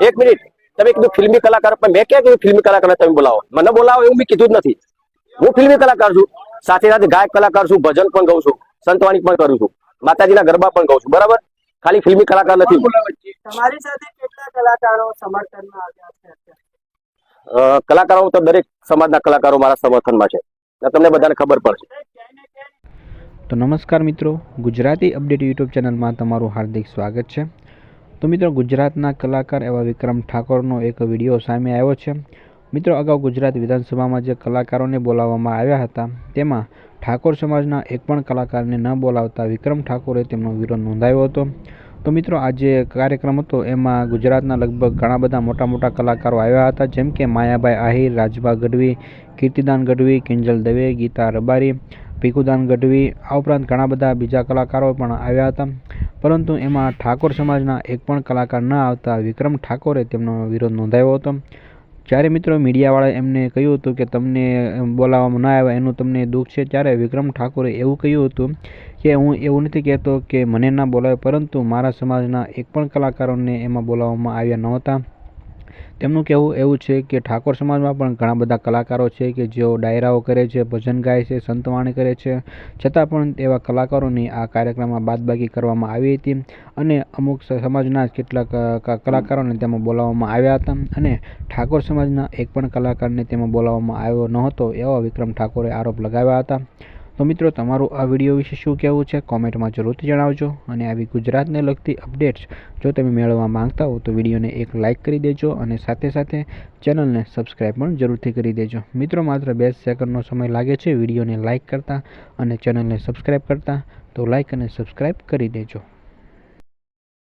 એક મિનિટ, તમે કીધું ફિલ્મી કલાકાર, પણ મેં ક્યાં કીધું ફિલ્મી કલાકાર તમે બોલાવો? મને બોલાવો એવું મેં કીધું જ નથી. હું ફિલ્મી કલાકાર છું, સાથે સાથે ગાયક કલાકાર છું, ભજન પણ ગાઉં છું, સંતવાણી પણ કરું છું, માતાજીના ગરબા પણ ગાઉં છું, બરાબર? ખાલી ફિલ્મી કલાકાર નથી. તમારી સાથે કેટલા કલાકારો સમર્થનમાં આવ્યા છે? કલાકારો તો દરેક સમાજના કલાકારો મારા સમર્થનમાં છે, તમને બધાને ખબર પડશે. તો નમસ્કાર મિત્રો, ગુજરાતી અપડેટ યુટ્યુબ ચેનલમાં તમારું હાર્દિક સ્વાગત છે. તો મિત્રો, ગુજરાતના કલાકાર એવા વિક્રમ ઠાકોરનો એક વિડીયો સામે આવ્યો છે. મિત્રો, અગાઉ ગુજરાત વિધાનસભામાં જે કલાકારોને બોલાવવામાં આવ્યા હતા તેમાં ઠાકોર સમાજના એક પણ કલાકારને ન બોલાવતા વિક્રમ ઠાકોરે તેમનો વિરોધ નોંધાવ્યો હતો. તો મિત્રો, આ જે કાર્યક્રમ હતો એમાં ગુજરાતના લગભગ ઘણા બધા મોટા મોટા કલાકારો આવ્યા હતા, જેમ કે માયાભાઈ આહિર, રાજભા ગઢવી, કીર્તિદાન ગઢવી, કિંજલ દવે, ગીતા રબારી, ભીખુદાન ગઢવી, આ ઉપરાંત ઘણા બધા બીજા કલાકારો પણ આવ્યા હતા. પરંતુ એમાં ઠાકોર સમાજના એક પણ કલાકાર ન આવતા વિક્રમ ઠાકોરે તેમનો વિરોધ નોંધાવ્યો હતો. જ્યારે મિત્રો મીડિયાવાળાએ એમને કહ્યું હતું કે તમને બોલાવવામાં ન આવ્યા એનું તમને દુઃખ છે, ત્યારે વિક્રમ ઠાકોરે એવું કહ્યું હતું કે હું એવું નથી કહેતો કે મને ના બોલાવે, પરંતુ મારા સમાજના એક પણ કલાકારોને એમાં બોલાવવામાં આવ્યા નહોતા. તેમનું કહેવું એવું છે કે ઠાકોર સમાજમાં પણ ઘણા બધા કલાકારો છે કે જેઓ ડાયરાઓ કરે છે, ભજન ગાય છે, સંતવાણી કરે છે, છતાં પણ એવા કલાકારોની આ કાર્યક્રમમાં બાદબાકી કરવામાં આવી હતી અને અમુક સમાજના કેટલાક કલાકારોને તેમાં બોલાવવામાં આવ્યા હતા અને ઠાકોર સમાજના એક પણ કલાકારને તેમાં બોલાવવામાં આવ્યો નહોતો, એવા વિક્રમ ઠાકોરે આરોપ લગાવ્યા હતા. તો મિત્રો, તમારું આ વિડીયો વિશે શું કહેવું છે કોમેન્ટમાં જરૂરથી જણાવજો. અને આવી ગુજરાતને લગતી અપડેટ્સ જો તમે મેળવવા માંગતા હો તો વિડીયોને એક લાઇક કરી દેજો અને સાથે સાથે ચેનલને સબસ્ક્રાઈબ પણ જરૂરથી કરી દેજો. મિત્રો, માત્ર 2 સેકન્ડનો સમય લાગે છે વિડીયોને લાઇક કરતા અને ચેનલને સબસ્ક્રાઈબ કરતા, તો લાઇક અને સબસ્ક્રાઈબ કરી દેજો.